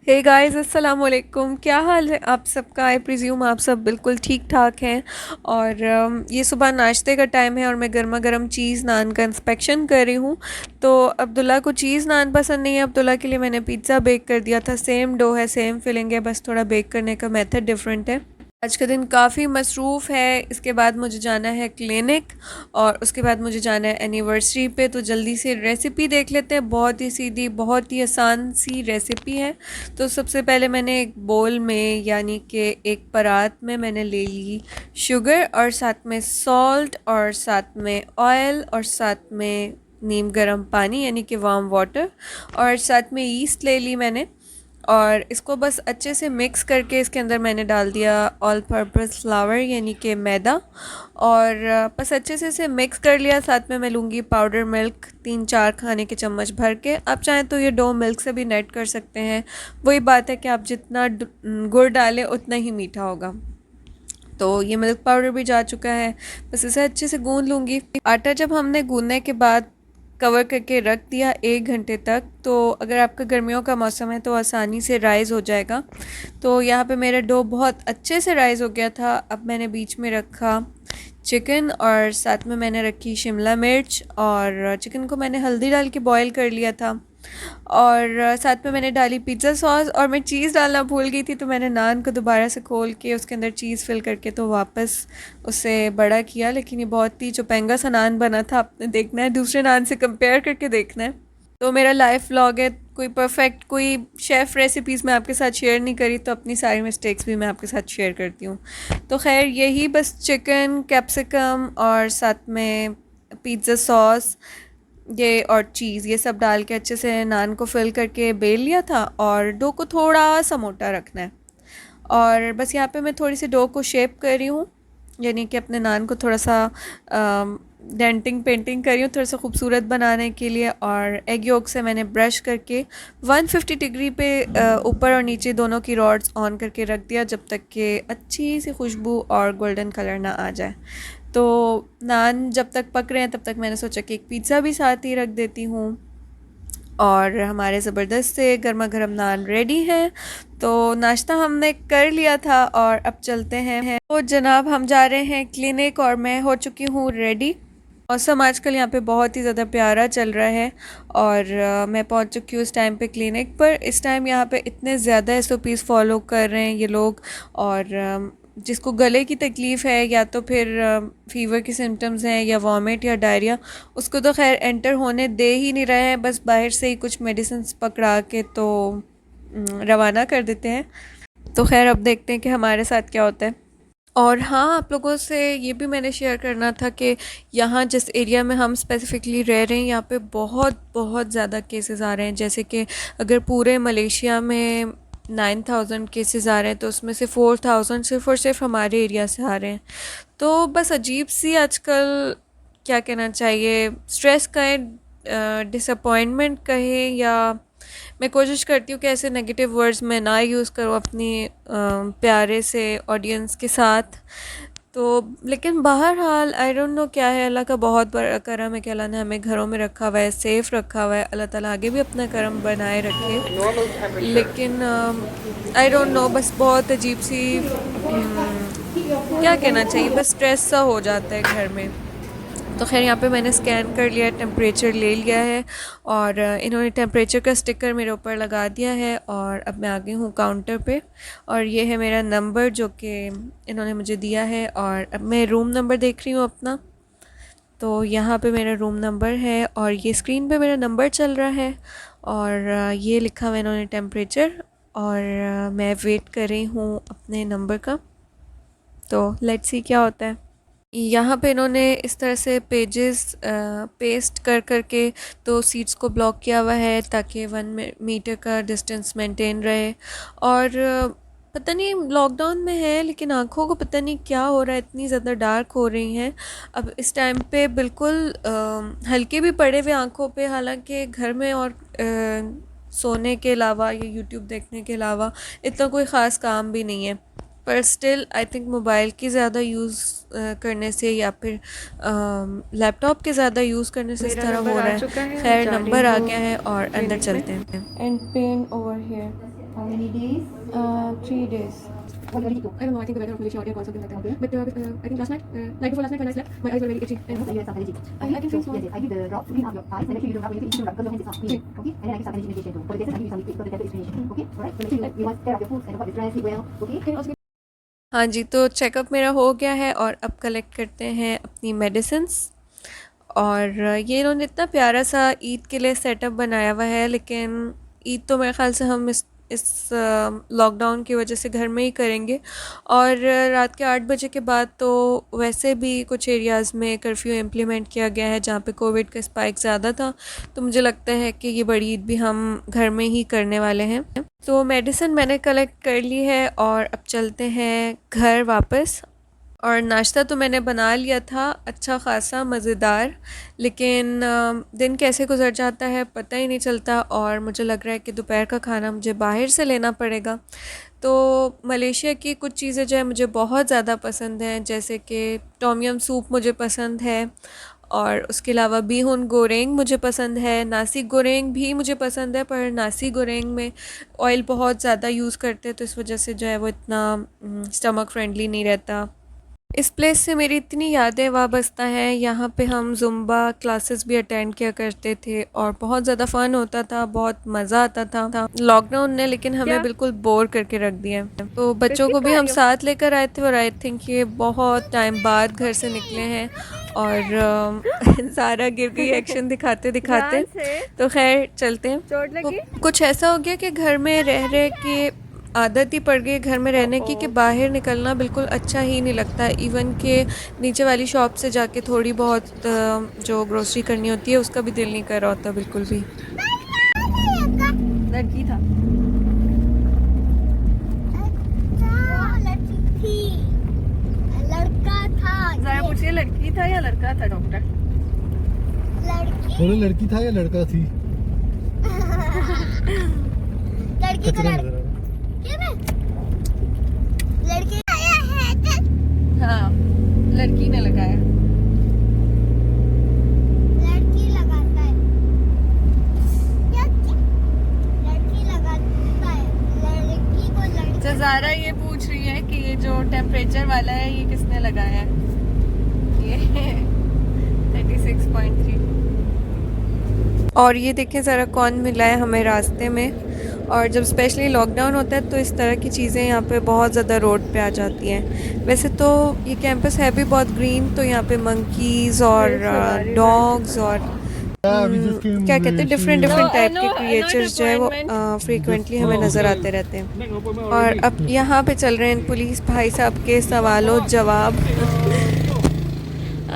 Hey guys, अस्सलाम वालेकुम। क्या हाल है आप सबका? आई प्रिज्यूम आप सब बिल्कुल ठीक ठाक हैं। और ये सुबह नाश्ते का टाइम है और मैं गर्मा गर्म चीज़ नान का इंस्पेक्शन कर रही हूँ। तो अब्दुल्ला को चीज़ नान पसंद नहीं है। अब्दुल्ला के लिए मैंने पिज़्ज़ा बेक कर दिया था। सेम डो है, सेम फिलिंग है, बस थोड़ा बेक करने का मेथड डिफरेंट है। आज का दिन काफ़ी मसरूफ़ है। इसके बाद मुझे जाना है क्लिनिक और उसके बाद मुझे जाना है एनिवर्सरी पे। तो जल्दी से रेसिपी देख लेते हैं। बहुत ही सीधी, बहुत ही आसान सी रेसिपी है। तो सबसे पहले मैंने एक बोल में, यानी कि एक परात में, मैंने ले ली शुगर और साथ में सॉल्ट और साथ में ऑयल और साथ में नीम गर्म पानी यानी कि वार्म वाटर और साथ में ईस्ट ले ली मैंने। और इसको बस अच्छे से मिक्स करके इसके अंदर मैंने डाल दिया ऑल पर्पस फ्लावर यानी कि मैदा। और बस अच्छे से इसे मिक्स कर लिया। साथ में मैं लूँगी पाउडर मिल्क 3-4 खाने के चम्मच भर के। आप चाहें तो ये डो मिल्क से भी नेट कर सकते हैं। वही बात है कि आप जितना गुड़ डालें उतना ही मीठा होगा। तो ये मिल्क पाउडर भी जा चुका है। बस इसे अच्छे से गूंद लूँगी। आटा जब हमने गूंदने के बाद कवर करके रख दिया 1 घंटे तक, तो अगर आपका गर्मियों का मौसम है तो आसानी से राइज़ हो जाएगा। तो यहाँ पे मेरा डो बहुत अच्छे से राइज़ हो गया था। अब मैंने बीच में रखा चिकन और साथ में मैंने रखी शिमला मिर्च और चिकन को मैंने हल्दी डाल के बॉईल कर लिया था। और साथ में मैंने डाली पिज़्ज़ा सॉस और मैं चीज़ डालना भूल गई थी। तो मैंने नान को दोबारा से खोल के उसके अंदर चीज़ फिल करके तो वापस उसे बड़ा किया। लेकिन ये बहुत ही चुपेंगा सा नान बना था। आपने देखना है, दूसरे नान से कंपेयर करके देखना है। तो मेरा लाइफ व्लॉग है, कोई परफेक्ट कोई शेफ़ रेसिपीज़ मैं आपके साथ शेयर नहीं करी, तो अपनी सारी मिस्टेक्स भी मैं आपके साथ शेयर करती हूँ। तो खैर यही बस चिकन, कैप्सिकम और साथ में पिज़्ज़ा सॉस ये और चीज़ ये सब डाल के अच्छे से नान को फिल करके बेल लिया था। और डो को थोड़ा सा मोटा रखना है। और बस यहाँ पे मैं थोड़ी सी डो को शेप कर रही हूँ, यानी कि अपने नान को थोड़ा सा डेंटिंग पेंटिंग कर रही हूँ थोड़ा सा खूबसूरत बनाने के लिए। और एग योक से मैंने ब्रश करके 150 डिग्री पे ऊपर और नीचे दोनों की रॉड्स ऑन करके रख दिया, जब तक कि अच्छी सी खुशबू और गोल्डन कलर ना आ जाए। तो नान जब तक पक रहे हैं तब तक मैंने सोचा कि एक पिज़्ज़ा भी साथ ही रख देती हूँ। और हमारे ज़बरदस्त से गर्मा गर्म नान रेडी हैं। तो नाश्ता हमने कर लिया था और अब चलते हैं। तो जनाब हम जा रहे हैं क्लिनिक और मैं हो चुकी हूँ रेडी। मौसम आजकल यहाँ पे बहुत ही ज़्यादा प्यारा चल रहा है। और मैं पहुँच चुकी हूँ इस टाइम पे क्लिनिक पर। इस टाइम यहाँ पे इतने ज़्यादा एसओपीज़ फॉलो कर रहे हैं ये लोग। और जिसको गले की तकलीफ़ है या तो फिर फ़ीवर की सिम्टम्स हैं या वॉमिट या डायरिया, उसको तो खैर एंटर होने दे ही नहीं रहे हैं। बस बाहर से ही कुछ मेडिसिन पकड़ा के तो रवाना कर देते हैं। तो खैर अब देखते हैं कि हमारे साथ क्या होता है। और हाँ, आप लोगों से ये भी मैंने शेयर करना था कि यहाँ जिस एरिया में हम स्पेसिफ़िकली रह रहे हैं, यहाँ पे बहुत बहुत ज़्यादा केसेस आ रहे हैं। जैसे कि अगर पूरे मलेशिया में 9000 केसेस आ रहे हैं तो उसमें से 4000 सिर्फ़ और सिर्फ हमारे एरिया से आ रहे हैं। तो बस अजीब सी आजकल, क्या कहना चाहिए, स्ट्रेस कहें, डिसअपॉइंटमेंट कहें, या मैं कोशिश करती हूँ कि ऐसे नेगेटिव वर्ड्स मैं ना यूज़ करूँ अपनी प्यारे से ऑडियंस के साथ। तो लेकिन बहरहाल आई डोंट नो क्या है, अल्लाह का बहुत बड़ा करम है कि अल्लाह ने हमें घरों में रखा हुआ है, सेफ़ रखा हुआ है। अल्लाह ताला आगे भी अपना करम बनाए रखे। लेकिन आई डोंट नो, बस बहुत अजीब सी क्या कहना चाहिए, बस स्ट्रेस सा हो जाता है घर में। तो खैर यहाँ पे मैंने स्कैन कर लिया, टेम्परेचर ले लिया है और इन्होंने टेम्परेचर का स्टिकर मेरे ऊपर लगा दिया है। और अब मैं आ गई हूँ काउंटर पे और ये है मेरा नंबर जो कि इन्होंने मुझे दिया है। और अब मैं रूम नंबर देख रही हूँ अपना। तो यहाँ पे मेरा रूम नंबर है और ये स्क्रीन पे मेरा नंबर चल रहा है। और ये लिखा हुआ है इन्होंने टेम्परेचर। और मैं वेट कर रही हूँ अपने नंबर का। तो लेट्स सी क्या होता है। यहाँ पे इन्होंने इस तरह से पेजेस पेस्ट कर कर के तो सीट्स को ब्लॉक किया हुआ है ताकि 1 मीटर का डिस्टेंस मेंटेन रहे। और पता नहीं लॉकडाउन में है लेकिन आँखों को पता नहीं क्या हो रहा है, इतनी ज़्यादा डार्क हो रही हैं अब इस टाइम पे। बिल्कुल हल्के भी पड़े हुए आँखों पे, हालांकि घर में और सोने के अलावा या यूट्यूब देखने के अलावा इतना कोई ख़ास काम भी नहीं है। पर स्टिल आई थिंक मोबाइल की ज़्यादा यूज़ करने से या फिर लैपटॉप के ज़्यादा यूज़ करने से इस मेरा तरह नंबर हो आ रहा है। चुका है, मैं खैर जा रही नंबर आ हूँ गया है और अंदर क्लिनिक में। चलते हैं। And pain over here. How many days? 3 days. What did you do? I don't know. I think the weather was really short or something like that. Okay. But I think last night, night before last night when I slept, my eyes were very itchy. And So you have some allergy. I can feel So, small. yes, I give the drops to clean up your eyes and make sure you don't rub when you feel itchy, rub because your hands is not clean. Okay? And then I give some allergy medication too. For the test, I give you some liquid because the temperature is finished. Okay? Alright? So make sure you want to tear up your foods and avoid the stress, sleep well. Okay? Can you also हाँ जी, तो checkup मेरा हो गया है और अब collect करते हैं अपनी मेडिसिन्स। और ये इन्होंने इतना प्यारा सा ईद के लिए सेटअप बनाया हुआ है, लेकिन ईद तो मेरे ख़्याल से हम इस लॉकडाउन की वजह से घर में ही करेंगे। और रात के 8 बजे के बाद तो वैसे भी कुछ एरियाज़ में कर्फ्यू इम्प्लीमेंट किया गया है जहाँ पे कोविड का स्पाइक ज़्यादा था, तो मुझे लगता है कि ये बड़ी ईद भी हम घर में ही करने वाले हैं। तो मेडिसिन मैंने कलेक्ट कर ली है और अब चलते हैं घर वापस। और नाश्ता तो मैंने बना लिया था अच्छा ख़ासा मज़ेदार, लेकिन दिन कैसे गुज़र जाता है पता ही नहीं चलता और मुझे लग रहा है कि दोपहर का खाना मुझे बाहर से लेना पड़ेगा। तो मलेशिया की कुछ चीज़ें जो है मुझे बहुत ज़्यादा पसंद हैं, जैसे कि टॉम यम सूप मुझे पसंद है, और उसके अलावा बीहुन गोरेंग मुझे पसंद है, नासी गोरेंग भी मुझे पसंद है, पर नासी गोरेंग में ऑयल बहुत ज़्यादा यूज़ करते हैं तो इस वजह से जो है वो इतना स्टमक फ्रेंडली नहीं रहता। इस प्लेस से मेरी इतनी यादें वाबस्ता हैं। यहाँ पे हम ज़ुम्बा क्लासेस भी अटेंड किया करते थे और बहुत ज़्यादा फ़न होता था, बहुत मज़ा आता था। लॉकडाउन ने लेकिन हमें बिल्कुल बोर करके रख दिया है। तो बच्चों को भी हम साथ लेकर आए थे और आई थिंक ये बहुत टाइम बाद घर से निकले हैं और सारा गिर गई एक्शन दिखाते दिखाते। तो खैर चलते हैं। तो कुछ ऐसा हो गया कि घर में रह रहे के आदत ही पड़ गई घर में रहने की कि बाहर निकलना बिल्कुल अच्छा ही नहीं लगता। इवन के नीचे वाली शॉप से जाके थोड़ी बहुत जो ग्रोसरी करनी होती है उसका भी दिल नहीं कर रहा होता बिल्कुल भी। लड़की था। लड़का था। जरा पूछिए लड़की था या लड़का था डॉक्टर? लड़की। लड़की था या लड़का थी? लड़की को लड़की आया है। हाँ, लड़की ने लगाया। लड़की लगाता है। लड़की लगाता है। लड़की को लड़की। तो ज़ारा ये पूछ रही है कि ये जो टेम्परेचर वाला है ये किसने लगाया है? ये 36.3। और ये देखें ज़रा कौन मिला है हमें रास्ते में। और जब स्पेशली लॉकडाउन होता है तो इस तरह की चीज़ें यहाँ पे बहुत ज़्यादा रोड पे आ जाती हैं। वैसे तो ये कैंपस है भी बहुत ग्रीन, तो यहाँ पे मंकीज़ और डॉग्स और क्या कहते हैं डिफरेंट टाइप के क्रिएचर्स जो है वो फ्रीक्वेंटली हमें नज़र आते रहते हैं। और अब यहाँ पे चल रहे हैं पुलिस भाई साहब के सवालों जवाब।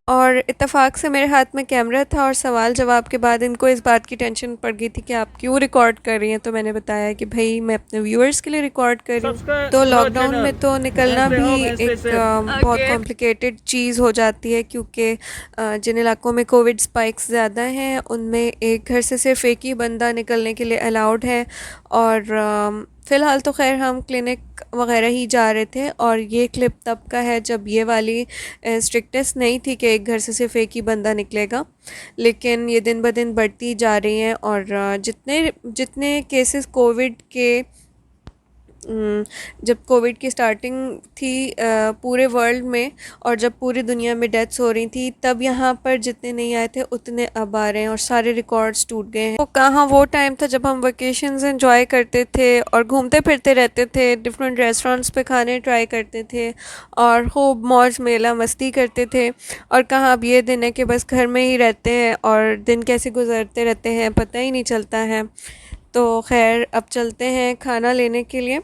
और इत्तेफाक से मेरे हाथ में कैमरा था और सवाल जवाब के बाद इनको इस बात की टेंशन पड़ गई थी कि आप क्यों रिकॉर्ड कर रही हैं, तो मैंने बताया कि भाई मैं अपने व्यूअर्स के लिए रिकॉर्ड कर रही हूँ। तो लॉकडाउन में तो निकलना भी एक बहुत कॉम्प्लिकेटेड चीज़ हो जाती है, क्योंकि जिन इलाकों में कोविड स्पाइक्स ज़्यादा हैं उनमें एक घर से सिर्फ एक ही बंदा निकलने के लिए अलाउड है। और फ़िलहाल तो खैर हम क्लिनिक वगैरह ही जा रहे थे और ये क्लिप तब का है जब ये वाली स्ट्रिक्टनेस नहीं थी कि एक घर से सिर्फ एक ही बंदा निकलेगा, लेकिन ये दिन ब दिन बढ़ती जा रही हैं। और जितने जितने केसेस कोविड के जब कोविड की स्टार्टिंग थी पूरे वर्ल्ड में और जब पूरी दुनिया में डेथ्स हो रही थी, तब यहाँ पर जितने नहीं आए थे उतने अब आ रहे हैं और सारे रिकॉर्ड्स टूट गए हैं। तो कहाँ वो टाइम था जब हम वेकेशंस एंजॉय करते थे और घूमते फिरते रहते थे, डिफरेंट रेस्टोरेंट्स पे खाने ट्राई करते थे और खूब मौज मेला मस्ती करते थे। और कहाँ अब ये दिन है कि बस घर में ही रहते हैं और दिन कैसे गुजरते रहते हैं पता ही नहीं चलता है। तो खैर अब चलते हैं खाना लेने के लिए।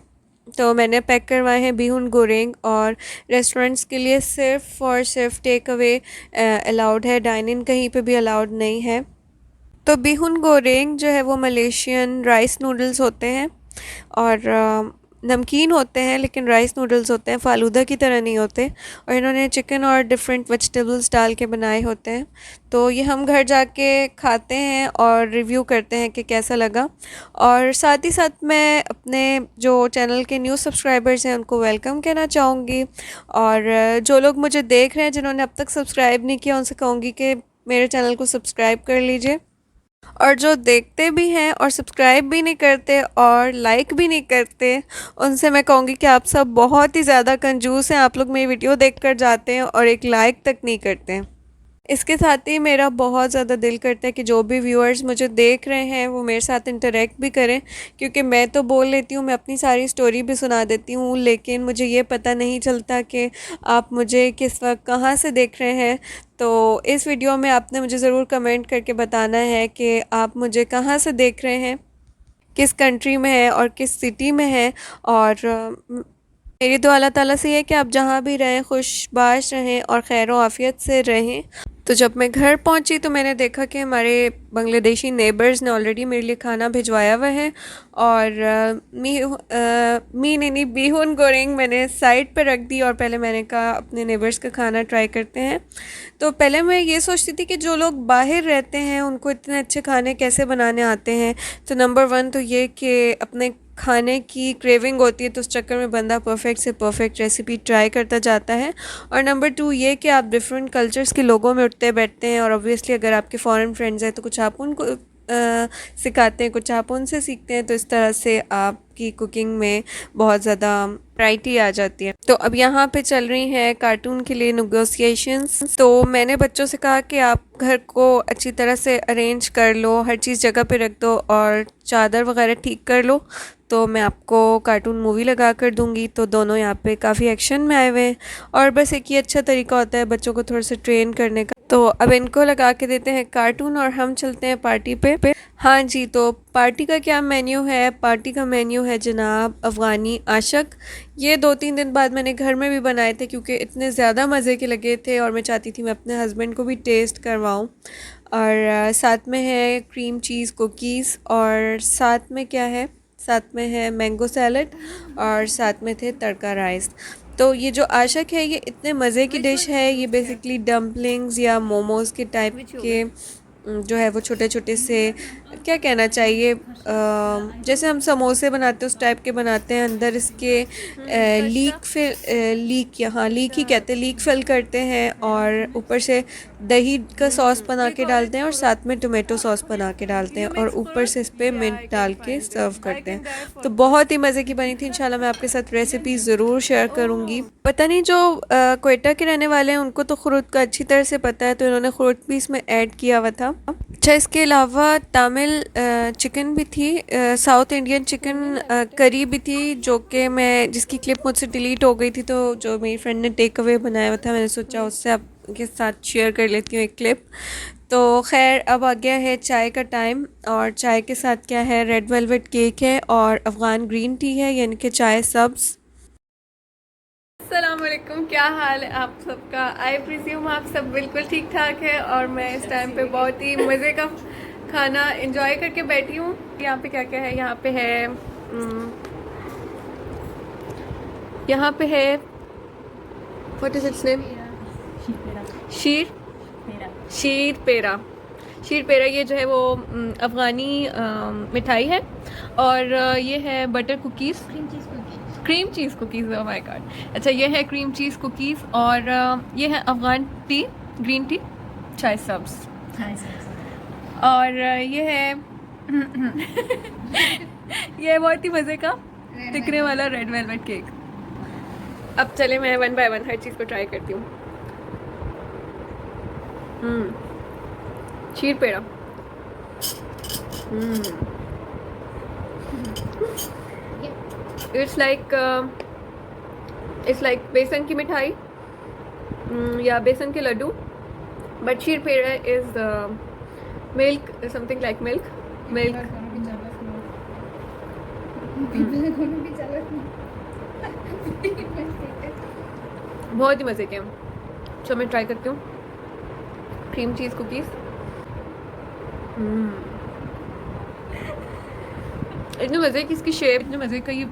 तो मैंने पैक करवाए हैं बीहुन गोरेंग और रेस्टोरेंट्स के लिए सिर्फ़ और सिर्फ टेक अवे अलाउड है, डाइन इन कहीं पे भी अलाउड नहीं है। तो बीहुन गोरेंग जो है वो मलेशियन राइस नूडल्स होते हैं और नमकीन होते हैं, लेकिन राइस नूडल्स होते हैं, फ़ालूदा की तरह नहीं होते। और इन्होंने चिकन और डिफरेंट वेजिटेबल्स डाल के बनाए होते हैं। तो ये हम घर जाके खाते हैं और रिव्यू करते हैं कि कैसा लगा। और साथ ही साथ मैं अपने जो चैनल के न्यू सब्सक्राइबर्स हैं उनको वेलकम कहना चाहूँगी। और जो लोग मुझे देख रहे हैं जिन्होंने अब तक सब्सक्राइब नहीं किया उनसे कहूँगी कि मेरे चैनल को सब्सक्राइब कर लीजिए। और जो देखते भी हैं और सब्सक्राइब भी नहीं करते और लाइक भी नहीं करते, उनसे मैं कहूँगी कि आप सब बहुत ही ज़्यादा कंजूस हैं। आप लोग मेरी वीडियो देखकर जाते हैं और एक लाइक तक नहीं करते हैं। इसके साथ ही मेरा बहुत ज़्यादा दिल करता है कि जो भी व्यूअर्स मुझे देख रहे हैं वो मेरे साथ इंटरेक्ट भी करें, क्योंकि मैं तो बोल लेती हूँ, मैं अपनी सारी स्टोरी भी सुना देती हूँ, लेकिन मुझे ये पता नहीं चलता कि आप मुझे किस वक्त कहाँ से देख रहे हैं। तो इस वीडियो में आपने मुझे ज़रूर कमेंट करके बताना है कि आप मुझे कहाँ से देख रहे हैं, किस कंट्री में है और किस सिटी में है। और मेरी दुआ अल्लाह ताला से है कि आप जहाँ भी रहें खुशबाश रहें और खैर आफ़ियत से रहें। तो जब मैं घर पहुंची तो मैंने देखा कि हमारे बांग्लादेशी नेबर्स ने ऑलरेडी मेरे लिए खाना भिजवाया हुआ है, और मी नहीं बीहुन गोरेंग मैंने साइड पे रख दी। और पहले मैंने कहा अपने नेबर्स का खाना ट्राई करते हैं। तो पहले मैं ये सोचती थी कि जो लोग बाहर रहते हैं उनको इतने अच्छे खाने कैसे बनाने आते हैं। तो नंबर वन तो ये कि अपने खाने की क्रेविंग होती है, तो उस चक्कर में बंदा परफेक्ट से परफेक्ट रेसिपी ट्राई करता जाता है। और नंबर टू ये कि आप डिफरेंट कल्चर्स के लोगों में उठते बैठते हैं, और ऑब्वियसली अगर आपके फॉरेन फ्रेंड्स हैं तो कुछ आप उनको सिखाते हैं, कुछ आप उनसे सीखते हैं। तो इस तरह से आपकी कुकिंग में बहुत ज़्यादा वैरायटी आ जाती है। तो अब यहाँ पे चल रही हैं कार्टून के लिए नेगोशिएशंस। तो मैंने बच्चों से कहा कि आप घर को अच्छी तरह से अरेंज कर लो, हर चीज़ जगह पे रख दो और चादर वगैरह ठीक कर लो, तो मैं आपको कार्टून मूवी लगा कर दूँगी। तो दोनों यहाँ पे काफ़ी एक्शन में आए हुए हैं, और बस एक ही अच्छा तरीका होता है बच्चों को थोड़ा सा ट्रेन करने का। तो अब इनको लगा के देते हैं कार्टून और हम चलते हैं पार्टी पे। हाँ जी, तो पार्टी का क्या मेन्यू है? पार्टी का मेन्यू है जनाब अफ़गानी आशक। ये 2-3 दिन बाद मैंने घर में भी बनाए थे, क्योंकि इतने ज़्यादा मज़े के लगे थे और मैं चाहती थी मैं अपने हस्बैंड को भी टेस्ट करवाऊँ। और साथ में है क्रीम चीज़ कुकीज़, और साथ में क्या है, साथ में है मैंगो सैलड, और साथ में थे तड़का राइस। तो ये जो आशक है ये इतने मज़े की डिश है। ये बेसिकली डम्पलिंग्स या मोमोज़ के टाइप के जो है वो छोटे छोटे से, क्या कहना चाहिए, जैसे हम समोसे बनाते हैं उस टाइप के बनाते हैं। अंदर इसके लीक ही कहते हैं, लीक फिल करते हैं, और ऊपर से दही का सॉस बना के डालते हैं और साथ में टोमेटो सॉस बना के डालते हैं, और ऊपर से इस पर मिंट डाल के सर्व करते हैं। तो बहुत ही मज़े की बनी थी। इंशाल्लाह मैं आपके साथ रेसिपी ज़रूर शेयर करूँगी। पता नहीं जो कोयटा के रहने वाले हैं उनको तो खुरुद का अच्छी तरह से पता है, तो इन्होंने खुरुद भी इसमें ऐड किया हुआ था। अच्छा, इसके अलावा तमिल चिकन भी थी, साउथ इंडियन चिकन करी भी थी, जो कि मैं जिसकी क्लिप मुझसे डिलीट हो गई थी, तो जो मेरी फ्रेंड ने टेक अवे बनाया हुआ था मैंने सोचा उससे आपके साथ शेयर कर लेती हूँ एक क्लिप। तो खैर अब आ गया है चाय का टाइम, और चाय के साथ क्या है, रेड वेलवेट केक है और अफ़गान ग्रीन टी है, यानी कि चाय सब्ज़। अस्सलामुअलैकुम, क्या हाल है आप सबका? आई प्रिज्यूम आप सब बिल्कुल ठीक ठाक है, और मैं इस टाइम पे बहुत ही मज़े का खाना इंजॉय करके बैठी हूँ। यहाँ पे क्या क्या है, यहाँ पे है व्हाट इज इट्स नेम, शीर पेरा। ये जो है वो अफ़गानी मिठाई है, और ये है butter cookies, cream cheese cookies. Oh my God. अच्छा, ये है क्रीम चीज़ कुकीज़, और ये है अफ़गान टी, ग्रीन टी, चाय सब्ज़, और ये है ये बहुत ही मज़े का टिकने वाला रेड वेलवेट केक। अब चले मैं वन बाय वन हर चीज़ को ट्राई करती हूँ। शीर पेड़ा, इट्स लाइक बेसन की मिठाई या बेसन के लड्डू, but sheer peda is milk, something like milk. बहुत ही मज़े के हैं। चलो मैं ट्राई करती हूँ क्रीम चीज़ कुकीज़। इतने मज़े की इसकी शेप, इतने मज़े का ये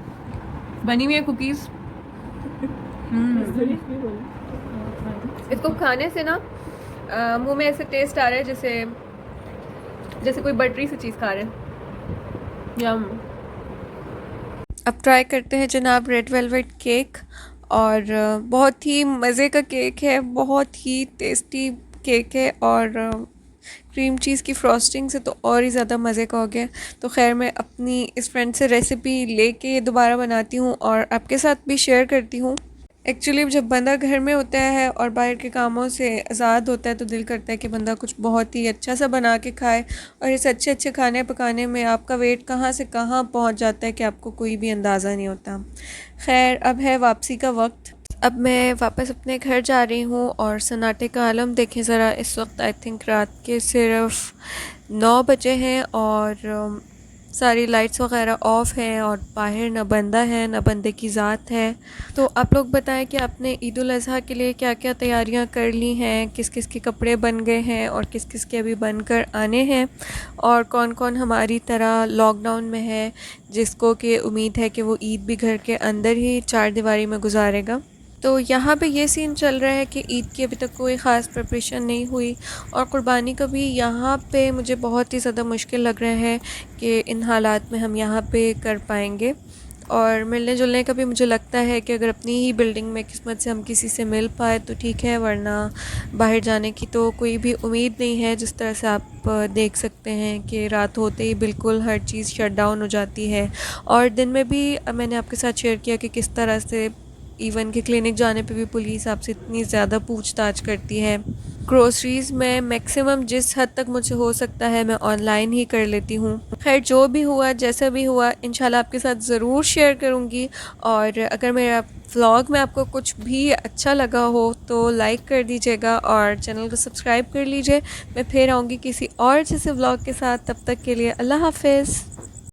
बनी हुई है कुकीज़। इसको खाने से ना मुंह में ऐसे टेस्ट आ रहा है जैसे कोई बटरी सी चीज़ खा रहे हैं। यम। अब ट्राई करते हैं जनाब रेड वेलवेट केक, और बहुत ही मज़े का केक है, बहुत ही टेस्टी केक है, और क्रीम चीज़ की फ्रॉस्टिंग से तो और ही ज़्यादा मज़े का हो गया। तो खैर मैं अपनी इस फ्रेंड से रेसिपी लेके दोबारा बनाती हूँ और आपके साथ भी शेयर करती हूँ। एक्चुअली जब बंदा घर में होता है और बाहर के कामों से आज़ाद होता है तो दिल करता है कि बंदा कुछ बहुत ही अच्छा सा बना के खाए, और इस अच्छे अच्छे खाने पकाने में आपका वेट कहाँ से कहाँ पहुँच जाता है कि आपको कोई भी अंदाज़ा नहीं होता। खैर अब है वापसी का वक्त। अब मैं वापस अपने घर जा रही हूँ और सन्नाटे का आलम देखें ज़रा। इस वक्त आई थिंक रात के सिर्फ 9 बजे हैं और सारी लाइट्स वगैरह ऑफ़ हैं और बाहर ना बंदा है ना बंदे की ज़ात है। तो आप लोग बताएं कि आपने ईद उल अज़हा के लिए क्या क्या तैयारियां कर ली हैं, किस किस के कपड़े बन गए हैं और किस किस के अभी बन कर आने हैं, और कौन कौन हमारी तरह लॉकडाउन में है जिसको कि उम्मीद है कि वो ईद भी घर के अंदर ही चार दीवारी में गुजारेगा। तो यहाँ पे ये सीन चल रहा है कि ईद की अभी तक कोई ख़ास प्रिपरेशन नहीं हुई और क़ुरबानी का भी यहाँ पे मुझे बहुत ही ज़्यादा मुश्किल लग रहा है कि इन हालात में हम यहाँ पे कर पाएंगे। और मिलने जुलने का भी मुझे लगता है कि अगर अपनी ही बिल्डिंग में किस्मत से हम किसी से मिल पाए तो ठीक है, वरना बाहर जाने की तो कोई भी उम्मीद नहीं है। जिस तरह से आप देख सकते हैं कि रात होते ही बिल्कुल हर चीज़ शट डाउन हो जाती है, और दिन में भी मैंने आपके साथ शेयर किया कि किस तरह से इवन के क्लिनिक जाने पे भी पुलिस आपसे इतनी ज़्यादा पूछताछ करती है। ग्रोसरीज़ में मैक्सिमम जिस हद तक मुझे हो सकता है मैं ऑनलाइन ही कर लेती हूँ। खैर जो भी हुआ जैसा भी हुआ इंशाल्लाह आपके साथ ज़रूर शेयर करूँगी, और अगर मेरा व्लॉग में आपको कुछ भी अच्छा लगा हो तो लाइक कर दीजिएगा और चैनल को सब्सक्राइब कर लीजिए। मैं फिर आऊँगी किसी और जैसे व्लॉग के साथ, तब तक के लिए अल्लाह हाफ़िज़।